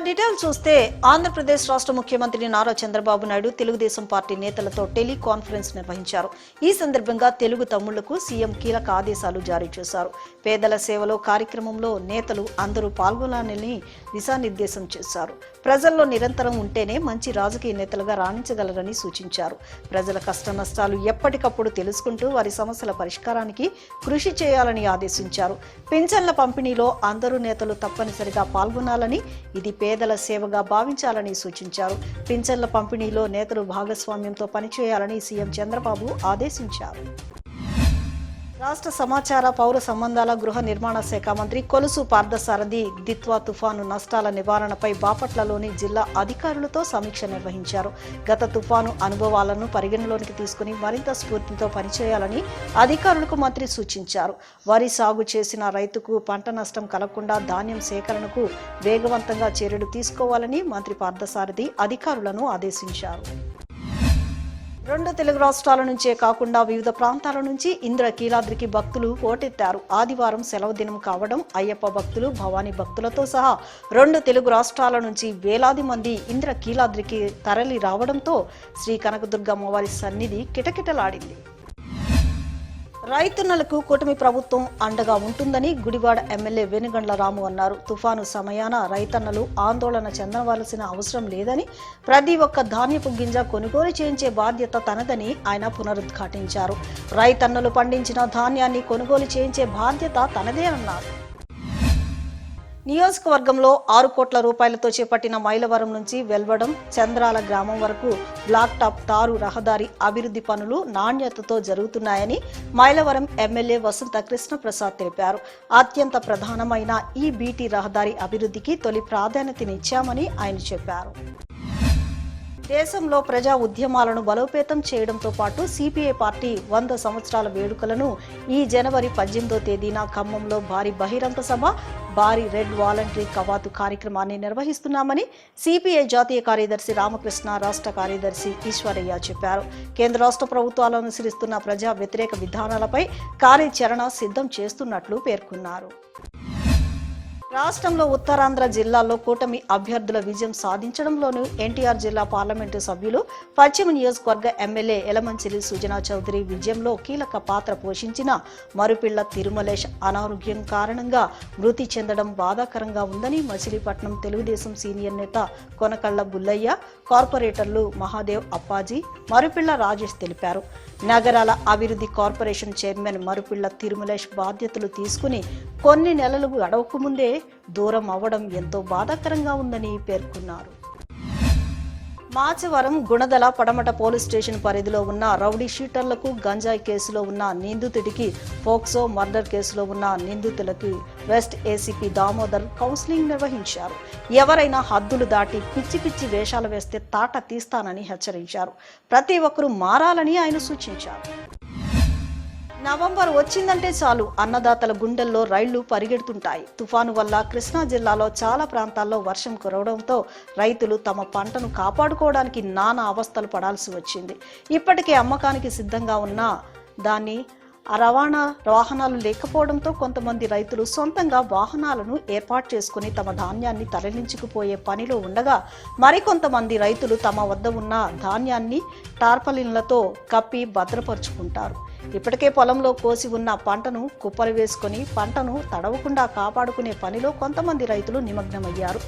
Details చూస్తే ఆంధ్రప్రదేశ్ రాష్ట్ర ముఖ్యమంత్రి నారా చంద్రబాబు నాయుడు తెలుగుదేశం పార్టీ నేతలతో టెలికాన్ఫరెన్స్ నిర్వహించారు. ఈ సందర్భంగా తెలుగు తమ్ముళ్లకు సీఎం కీలక ఆదేశాలు జారీ చేశారు. పేదల సేవలో కార్యక్రమంలో నేతలు అందరూ పాల్గొనాలని దిశానిర్దేశం చేశారు. ప్రజల్లో నిరంతరం ఉంటేనే మంచి రాజకీయ నేతలుగా రాణించగలరని సూచించారు. ప్రజల కష్ట నష్టాలు ఎప్పటికప్పుడు తెలుసుకుంటూ వారి సమస్యల పరిష్కారానికి కృషి చేయాలని ఆదేశించారు. పింఛన్ల పంపిణీలో అందరూ నేతలు తప్పనిసరిగా పాల్గొనాలని, ఇది పేదల సేవగా భావించాలని సూచించారు. పింఛన్ల పంపిణీలో నేతలు భాగస్వామ్యంతో పనిచేయాలని సీఎం చంద్రబాబు ఆదేశించారు. రాష్ట్ర సమాచార, పౌర సంబంధాల, గృహ నిర్మాణ శాఖ మంత్రి కొలుసు పార్థసారథి దిత్వా తుఫాను నష్టాల నివారణపై బాపట్లలోని జిల్లా అధికారులతో సమీక్ష నిర్వహించారు. గత తుఫాను అనుభవాలను పరిగణలోనికి తీసుకుని మరింత స్ఫూర్తితో పనిచేయాలని అధికారులకు మంత్రి సూచించారు. వరి సాగు చేసిన రైతుకు పంట నష్టం కలగకుండా ధాన్యం సేకరణకు వేగవంతంగా చర్యలు తీసుకోవాలని మంత్రి పార్థసారథి అధికారులను ఆదేశించారు. రెండు తెలుగు రాష్ట్రాల నుంచే కాకుండా వివిధ ప్రాంతాల నుంచి ఇంద్రకీలాద్రికి భక్తులు పోటెత్తారు. ఆదివారం సెలవు దినం కావడం, అయ్యప్ప భక్తులు, భవానీ భక్తులతో సహా రెండు తెలుగు రాష్ట్రాల నుంచి వేలాది మంది ఇంద్రకీలాద్రికి తరలి రావడంతో శ్రీ కనకదుర్గమ్మవారి సన్నిధి కిటకిటలాడింది. రైతన్నలకు కూటమి ప్రభుత్వం అండగా ఉంటుందని గుడివాడ ఎమ్మెల్యే వెనుగండ్ల రాము అన్నారు. తుఫాను సమయాన రైతన్నలు ఆందోళన చెందవలసిన అవసరం లేదని, ప్రతి ఒక్క ధాన్యపు గింజ కొనుగోలు చేయించే బాధ్యత తనదని ఆయన పునరుద్ఘాటించారు. రైతన్నలు పండించిన ధాన్యాన్ని కొనుగోలు చేయించే బాధ్యత తనదే అన్నారు. నియోజకవర్గంలో 6 కోట్ల రూపాయలతో చేపట్టిన మైలవరం నుంచి వెల్వడం, చంద్రాల గ్రామం వరకు బ్లాక్ టాప్ తారు రహదారి అభివృద్ధి పనులు నాణ్యతతో జరుగుతున్నాయని మైలవరం ఎమ్మెల్యే వసంత కృష్ణ ప్రసాద్ తెలిపారు. అత్యంత ప్రధానమైన ఈ బీటీ రహదారి అభివృద్ధికి తొలి ప్రాధాన్యతనిచ్చామని ఆయన చెప్పారు. దేశంలో ప్రజా ఉద్యమాలను బలోపేతం చేయడంతో పాటు సిపిఐ పార్టీ 100 సంవత్సరాల వేడుకలను ఈ జనవరి 18వ తేదీన ఖమ్మంలో భారీ బహిరంగ సభ, భారీ రెడ్ వాలంటరీ కవాతు కార్యక్రమాన్ని నిర్వహిస్తున్నామని సిపిఐ జాతీయ కార్యదర్శి రామకృష్ణ, రాష్ట్ర కార్యదర్శి ఈశ్వరయ్య చెప్పారు. కేంద్ర రాష్ట్ర ప్రభుత్వాలు అనుసరిస్తున్న ప్రజా వ్యతిరేక విధానాలపై కార్యాచరణ సిద్ధం చేస్తున్నట్లు పేర్కొన్నారు. రాష్ట్రంలో ఉత్తరాంధ్ర జిల్లాల్లో కూటమి అభ్యర్థుల విజయం సాధించడంలోనూ ఎన్టీఆర్ జిల్లా పార్లమెంటు సభ్యులు, పశ్చిమ నియోజకవర్గ ఎమ్మెల్యే యలమంచిలి సుజనా చౌదరి విజయంలో కీలక పాత్ర పోషించిన మరుపిళ్ల తిరుమలేష్ అనారోగ్యం కారణంగా మృతి చెందడం బాధాకరంగా ఉందని మచిలీపట్నం తెలుగుదేశం సీనియర్ నేత కొనకళ్ల బుల్లయ్య, కార్పొరేటర్లు మహాదేవ్ అప్పాజీ, మరుపిళ్ల రాజేష్ తెలిపారు. నగరాల అభివృద్ధి కార్పొరేషన్ చైర్మన్ మరుపిళ్ల తిరుమలేష్ బాధ్యతలు తీసుకుని కొన్ని నెలలు గడవకముందే దూరం అవ్వడం ఎంతో బాధాకరంగా ఉందని పేర్కొన్నారు. మాచవరం గుణదల పడమట పోలీస్ స్టేషన్ పరిధిలో ఉన్న రౌడీ షీటర్లకు, గంజాయి కేసులో ఉన్న నిందితుడికి, పోక్సో మర్డర్ కేసులో ఉన్న నిందితులకి వెస్ట్ ఏసీపీ దామోదర్ కౌన్సిలింగ్ నిర్వహించారు. ఎవరైనా హద్దులు దాటి పిచ్చి పిచ్చి వేషాలు వేస్తే తాట తీస్తానని హెచ్చరించారు. ప్రతి ఒక్కరూ మారాలని ఆయన సూచించారు. నవంబర్ వచ్చిందంటే చాలు అన్నదాతల గుండెల్లో రైళ్లు పరిగెడుతుంటాయి. తుఫాను వల్ల కృష్ణా జిల్లాలో చాలా ప్రాంతాల్లో వర్షం కురవడంతో రైతులు తమ పంటను కాపాడుకోవడానికి నానా అవస్థలు పడాల్సి వచ్చింది. ఇప్పటికే అమ్మకానికి సిద్ధంగా ఉన్న దాన్ని రవాణా వాహనాలు లేకపోవడంతో కొంతమంది రైతులు సొంతంగా వాహనాలను ఏర్పాటు చేసుకుని తమ ధాన్యాన్ని తరలించుకుపోయే పనిలో ఉండగా, మరికొంతమంది రైతులు తమ వద్ద ఉన్న ధాన్యాన్ని టార్పలిన్లతో కప్పి భద్రపరుచుకుంటారు. ఇప్పటికే పొలంలో కోసి ఉన్న పంటను కుప్పలు వేసుకుని పంటను తడవకుండా కాపాడుకునే పనిలో కొంతమంది రైతులు నిమగ్నమయ్యారు.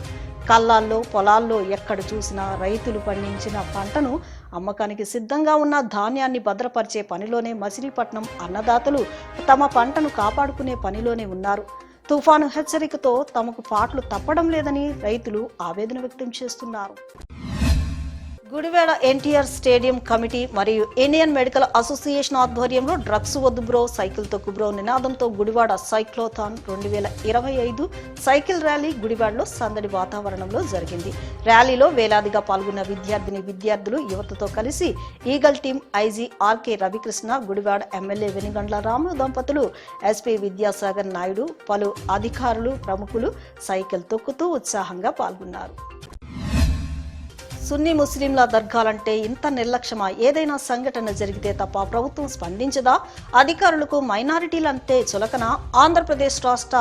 కళ్ళాల్లో, పొలాల్లో ఎక్కడ చూసినా రైతులు పండించిన పంటను, అమ్మకానికి సిద్ధంగా ఉన్న ధాన్యాన్ని భద్రపరిచే పనిలోనే మచిలీపట్నం అన్నదాతలు తమ పంటను కాపాడుకునే పనిలోనే ఉన్నారు. తుఫాను హెచ్చరికతో తమకు పాట్లు తప్పడం లేదని రైతులు ఆవేదన వ్యక్తం చేస్తున్నారు. గుడివాడ ఎన్టీఆర్ స్టేడియం కమిటీ మరియు ఇండియన్ మెడికల్ అసోసియేషన్ ఆధ్వర్యంలో డ్రగ్స్ వద్దు బ్రో, సైకిల్ తొక్కు బ్రో నినాదంతో గుడివాడ సైక్లోథాన్ 2025 సైకిల్ ర్యాలీ గుడివాడలో సందడి వాతావరణంలో జరిగింది. ర్యాలీలో వేలాదిగా పాల్గొన్న విద్యార్థులు యువతతో కలిసి Eagle team IG RK Ravikrishna, Gudivada MLA Venigandla Ramu దంపతులు, ఎస్పీ విద్యాసాగర్ నాయుడు, పలు అధికారులు, ప్రముఖులు సైకిల్ తొక్కుతూ ఉత్సాహంగా పాల్గొన్నారు. సున్నీ ముస్లింల దర్గాలంటే ఇంత నిర్లక్ష్యమా? ఏదైనా సంఘటన జరిగితే తప్ప ప్రభుత్వం స్పందించదా? అధికారులకు మైనారిటీలంటే చులకన? ఆంధ్రప్రదేశ్ రాష్ట్ర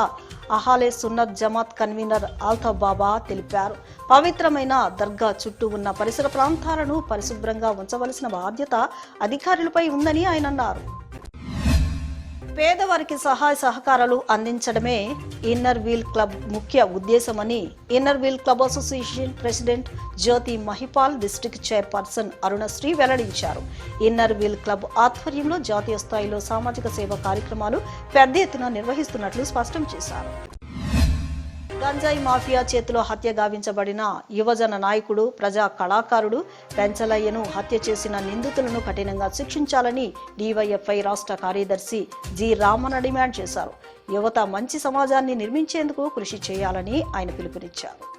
అహాలే సున్నత్ జమాత్ కన్వీనర్ ఆల్తాఫ్ బాబా తెలిపారు. పవిత్రమైన దర్గా చుట్టూ ఉన్న పరిసర ప్రాంతాలను పరిశుభ్రంగా ఉంచవలసిన బాధ్యత అధికారులపై ఉందని ఆయన అన్నారు. పేదవారికి సహాయ సహకారాలు అందించడమే ఇన్నర్ వీల్ క్లబ్ ముఖ్య ఉద్దేశమని inner wheel club association president Jyothi Mahipal district chairperson Arunasri వెల్లడించారు. ఇన్నర్ వీల్ క్లబ్ ఆధ్వర్యంలో జాతీయ స్థాయిలో సామాజిక సేవ కార్యక్రమాలు పెద్ద ఎత్తున నిర్వహిస్తున్నట్లు స్పష్టం చేశారు. గంజాయి మాఫియా చేతిలో హత్య గావించబడిన యువజన నాయకుడు, ప్రజా కళాకారుడు పెంచలయ్యను హత్య చేసిన నిందితులను కఠినంగా శిక్షించాలని డివైఎఫ్ఐ రాష్ట్ర కార్యదర్శి జి రామన్న డిమాండ్ చేశారు. యువత మంచి సమాజాన్ని నిర్మించేందుకు కృషి చేయాలని ఆయన పిలుపునిచ్చారు.